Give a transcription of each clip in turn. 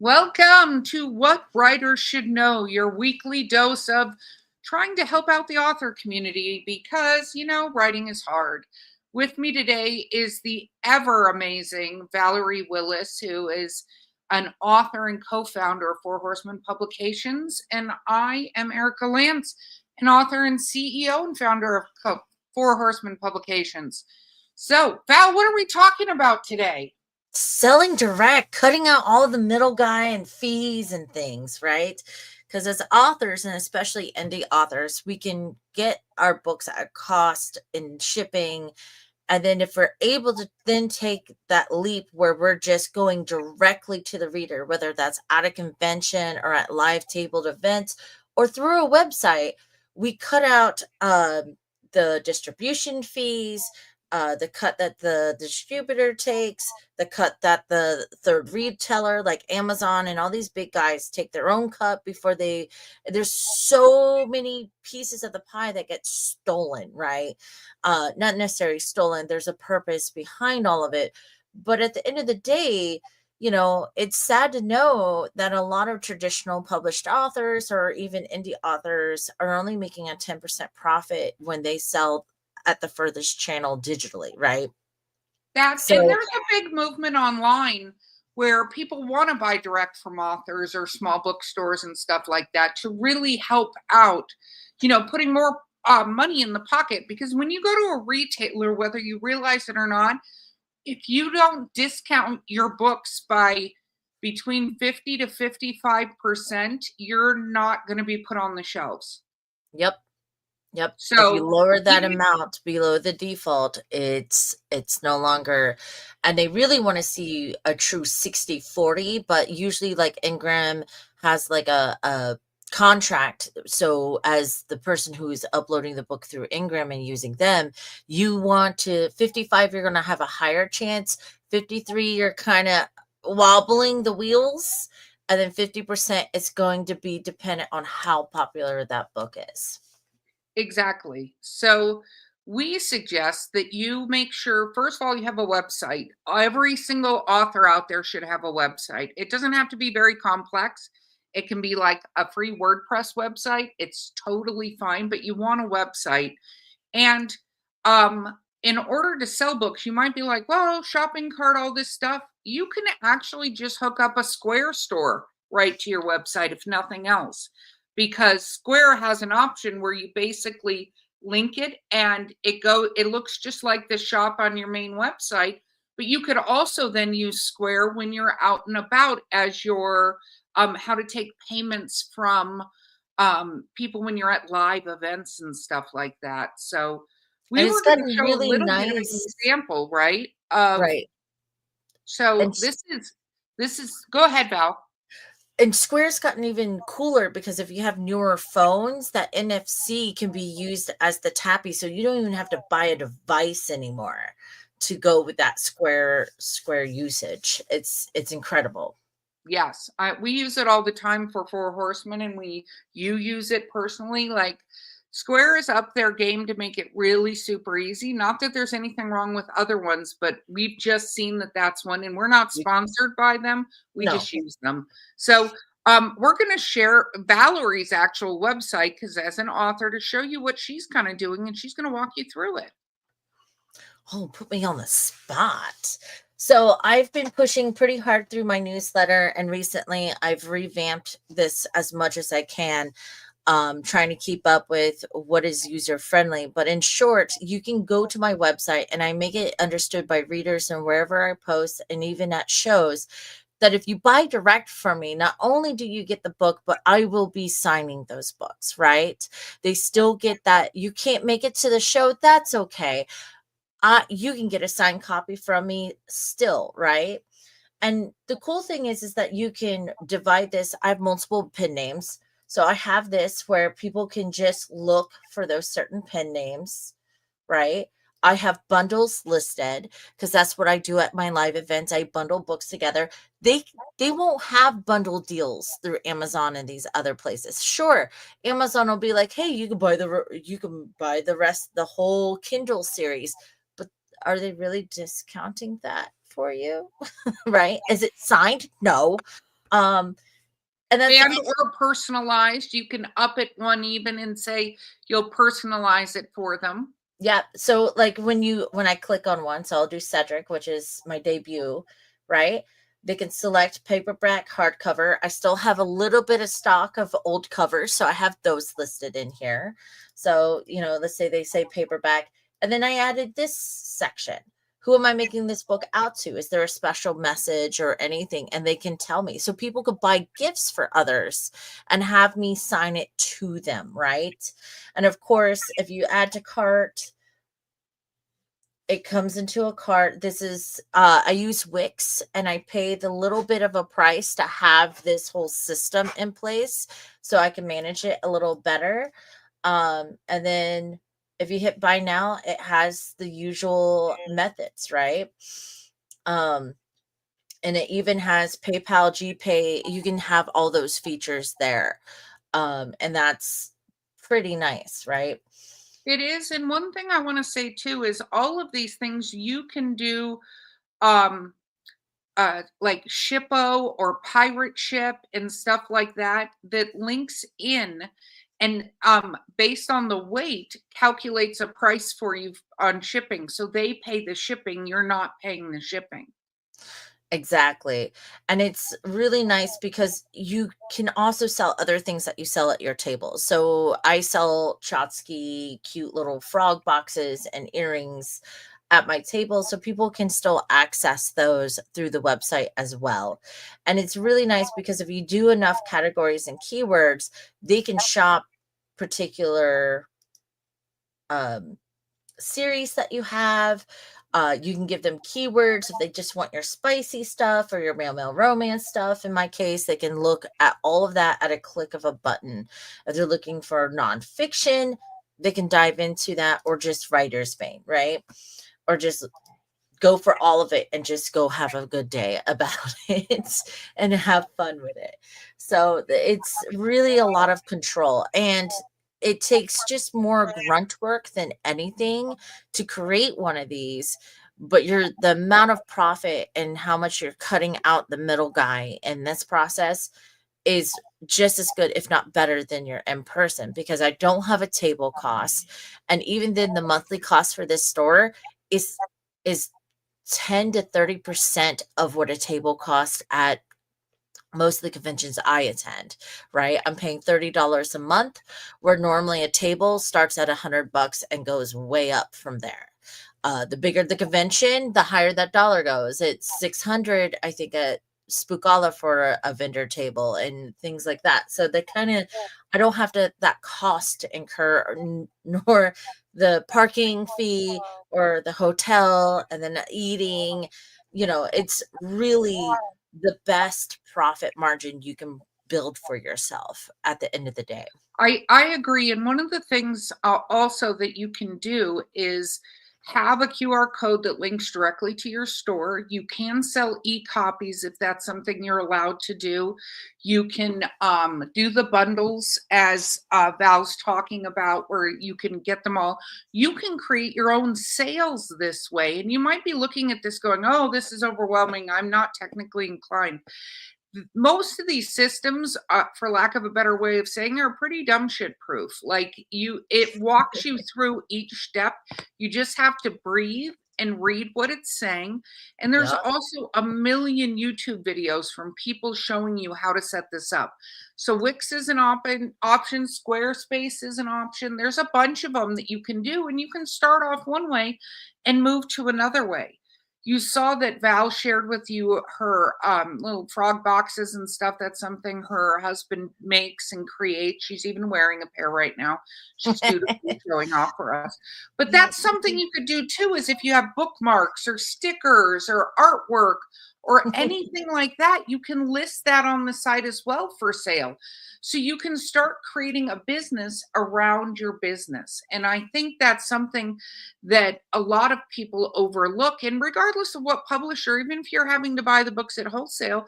Welcome to What Writers Should Know, your weekly dose of trying to help out the author community because, writing is hard. With me today is the ever amazing Valerie Willis, who is an author and co founder of Four Horsemen Publications. And I am Erica Lance, an author and CEO and founder of Four Horsemen Publications. So, Val, what are we talking about today? Selling direct, cutting out all the middle guy and fees and things, right? Because as authors, and especially indie authors, we can get our books at cost in shipping. And then if we're able to then take that leap where we're just going directly to the reader, whether that's at a convention or at live tabled events or through a website, we cut out the distribution fees, the cut that the distributor takes, the cut that the third retailer like Amazon and all these big guys take their own cut before there's so many pieces of the pie that get stolen, right? Not necessarily stolen. There's a purpose behind all of it. But at the end of the day, it's sad to know that a lot of traditional published authors or even indie authors are only making a 10% profit when they sell at the furthest channel digitally, right? And there's a big movement online where people want to buy direct from authors or small bookstores and stuff like that to really help out, putting more money in the pocket. Because when you go to a retailer, whether you realize it or not, if you don't discount your books by between 50 to 55%, you're not going to be put on the shelves. Yep. So if you lower that amount below the default, it's no longer, and they really want to see a true 60-40, but usually like Ingram has like a contract. So as the person who is uploading the book through Ingram and using them, you want to 55, you're going to have a higher chance. 53, you're kind of wobbling the wheels. And then 50% is going to be dependent on how popular that book is. Exactly. So we suggest that you make sure, first of all, you have a website. Every single author out there should have a website. It doesn't have to be very complex. It can be like a free WordPress website. It's totally fine, but you want a website. And in order to sell books, you might be like, well, shopping cart, all this stuff. You can actually just hook up a Square store right to your website, if nothing else, because Square has an option where you basically link it and it looks just like the shop on your main website, but you could also then use Square when you're out and about as your how to take payments from people when you're at live events and stuff like that. So we were going to show really a little nice bit of an example, right? Right. So and this is go ahead, Val. And Square's gotten even cooler because if you have newer phones, that NFC can be used as the tappy, so you don't even have to buy a device anymore to go with that Square usage. It's incredible. Yes, we use it all the time for Four Horsemen, and you use it personally. Like Square is up their game to make it really super easy. Not that there's anything wrong with other ones, but we've just seen that that's one, and we're not sponsored by them. We just use them. So we're going to share Valerie's actual website because as an author to show you what she's kind of doing, and she's going to walk you through it. Oh, put me on the spot. So I've been pushing pretty hard through my newsletter, and recently I've revamped this as much as I can, trying to keep up with what is user friendly. But in short, you can go to my website and I make it understood by readers and wherever I post and even at shows that if you buy direct from me, not only do you get the book, but I will be signing those books, right? They still get that. You can't make it to the show. That's okay. You can get a signed copy from me still, right? And the cool thing is that you can divide this. I have multiple pen names. So I have this where people can just look for those certain pen names, right? I have bundles listed because that's what I do at my live events. I bundle books together. They won't have bundle deals through Amazon and these other places. Sure, Amazon will be like, hey, you can buy the rest, the whole Kindle series. But are they really discounting that for you? Right? Is it signed? No. Um, and that's the And thing. or personalized. You can up it one even and say you'll personalize it for them. Yeah. So like when I click on one, so I'll do Cedric, which is my debut, right? They can select paperback, hardcover. I still have a little bit of stock of old covers, so I have those listed in here. So, let's say they say paperback, and then I added this section. Who am I making this book out to? Is there a special message or anything? And they can tell me. So people could buy gifts for others and have me sign it to them, right? And of course, if you add to cart, it comes into a cart. This is I use Wix, and I pay the little bit of a price to have this whole system in place so I can manage it a little better. And then if you hit buy now, it has the usual methods, right? Um, and it even has PayPal, GPay. You can have all those features there. And that's pretty nice, right? It is. And one thing I want to say too is all of these things you can do um like Shippo or Pirate Ship and stuff like that that links in and based on the weight calculates a price for you on shipping. So they pay the shipping, you're not paying the shipping. Exactly. And it's really nice because you can also sell other things that you sell at your table. So I sell Chotsky cute little frog boxes and earrings at my table, so people can still access those through the website as well. And it's really nice because if you do enough categories and keywords, they can shop particular um series that you have. You can give them keywords if they just want your spicy stuff or your mail romance stuff. In my case, they can look at all of that at a click of a button. If they're looking for nonfiction, they can dive into that, or just writer's vein, right? Or just go for all of it and just go have a good day about it and have fun with it. So it's really a lot of control, and it takes just more grunt work than anything to create one of these. But the amount of profit and how much you're cutting out the middle guy in this process is just as good, if not better, than your in person, because I don't have a table cost. And even then, the monthly cost for this store is is 10 to 30% of what a table costs at most of the conventions I attend, right? I'm paying $30 a month, where normally a table starts at $100 and goes way up from there. The bigger the convention, the higher that dollar goes. It's 600, I think, at Spookala for a vendor table and things like that. So they kind of, I don't have that cost to incur, nor the parking fee or the hotel and then eating. It's really the best profit margin you can build for yourself at the end of the day. I agree. And one of the things also that you can do is have a QR code that links directly to your store. You can sell e-copies if that's something you're allowed to do. You can do the bundles as Val's talking about, where you can get them all. You can create your own sales this way. And you might be looking at this going, oh, this is overwhelming. I'm not technically inclined. Most of these systems, for lack of a better way of saying, are pretty dumb shit proof. Like it walks you through each step. You just have to breathe and read what it's saying. And there's Yep. also a million YouTube videos from people showing you how to set this up. So Wix is an option, Squarespace is an option. There's a bunch of them that you can do, and you can start off one way and move to another way. You saw that Val shared with you her little frog boxes and stuff. That's something her husband makes and creates. She's even wearing a pair right now. She's dutifully showing off for us. But Yep. that's something you could do too, is if you have bookmarks or stickers or artwork or anything like that, you can list that on the site as well for sale. So you can start creating a business around your business. And I think that's something that a lot of people overlook. And regardless of what publisher, even if you're having to buy the books at wholesale,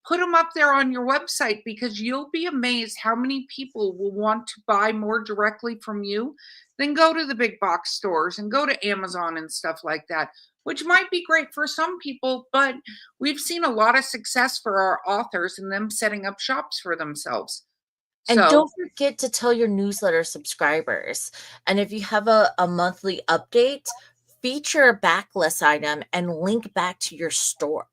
put them up there on your website, because you'll be amazed how many people will want to buy more directly from you than go to the big box stores and go to Amazon and stuff like that, which might be great for some people, but we've seen a lot of success for our authors and them setting up shops for themselves. And So, don't forget to tell your newsletter subscribers. And if you have a monthly update, feature a backlist item and link back to your store,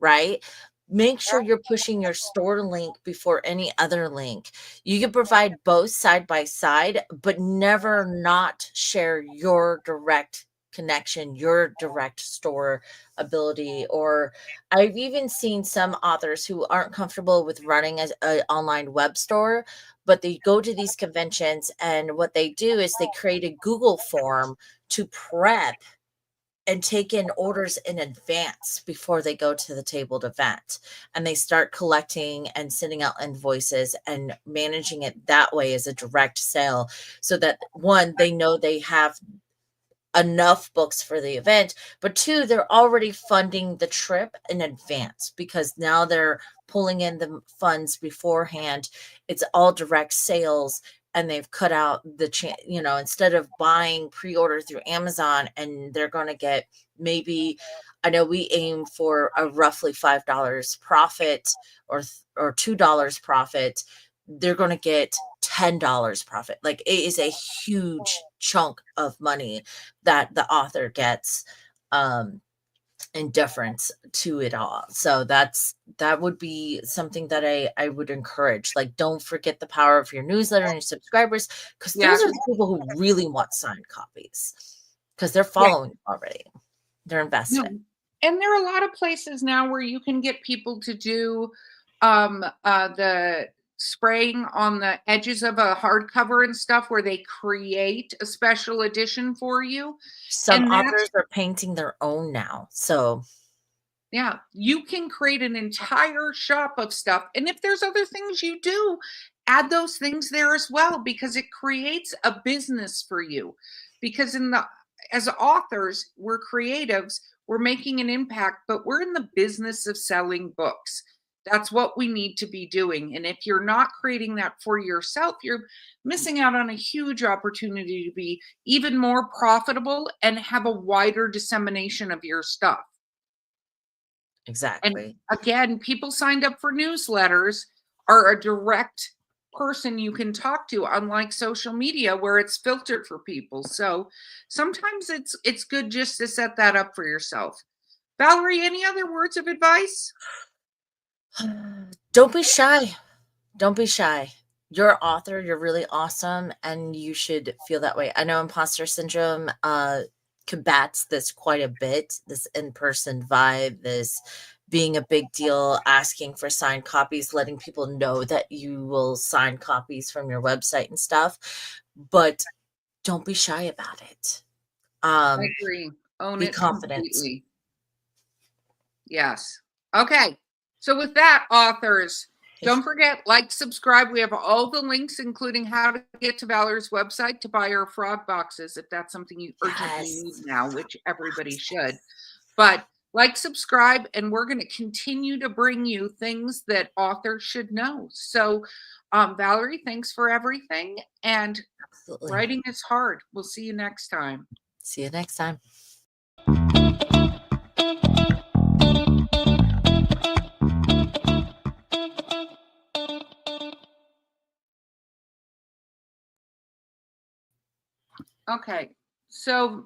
right? Make sure you're pushing your store link before any other link. You can provide both side by side, but never not share your direct connection, your direct store ability. Or I've even seen some authors who aren't comfortable with running as an online web store, but they go to these conventions, and what they do is they create a Google form to prep and take in orders in advance before they go to the tabled event. And they start collecting and sending out invoices and managing it that way as a direct sale, so that one, they know they have enough books for the event, but two, they're already funding the trip in advance because now they're pulling in the funds beforehand. It's all direct sales, and they've cut out the instead of buying pre-order through Amazon, and they're going to get, maybe, I know we aim for a roughly $5 profit, or $2 profit. They're going to get $10 profit. Like, it is a huge chunk of money that the author gets, in difference to it all. So that would be something that I would encourage. Like, don't forget the power of your newsletter and your subscribers, because yeah, those are the people who really want signed copies, because they're yeah. following already. They're No, invested. and there are a lot of places now where you can get people to do the spraying on the edges of a hardcover and stuff, where they create a special edition for you. Some And that's, authors are painting their own now. So yeah, you can create an entire shop of stuff. And if there's other things you do, add those things there as well, because it creates a business for you. Because as authors, we're creatives, we're making an impact, but we're in the business of selling books. That's what we need to be doing. And if you're not creating that for yourself, you're missing out on a huge opportunity to be even more profitable and have a wider dissemination of your stuff. And exactly. again, people signed up for newsletters are a direct person you can talk to, unlike social media where it's filtered for people. So sometimes it's good just to set that up for yourself. Valerie, any other words of advice? Don't be shy. Don't be shy. You're an author, you're really awesome, and you should feel that way. I know imposter syndrome combats this quite a bit, this in-person vibe, this being a big deal, asking for signed copies, letting people know that you will sign copies from your website and stuff. But don't be shy about it. I Um, agree. Own be it confident. completely. Yes. Okay. So with that, authors, don't forget, like, subscribe. We have all the links, including how to get to Valerie's website to buy her frog boxes, if that's something you urgently Yes. need now, which everybody should. But like, subscribe, and we're going to continue to bring you things that authors should know. So, Valerie, thanks for everything. And Absolutely. writing is hard. We'll see you next time. See you next time. Okay. So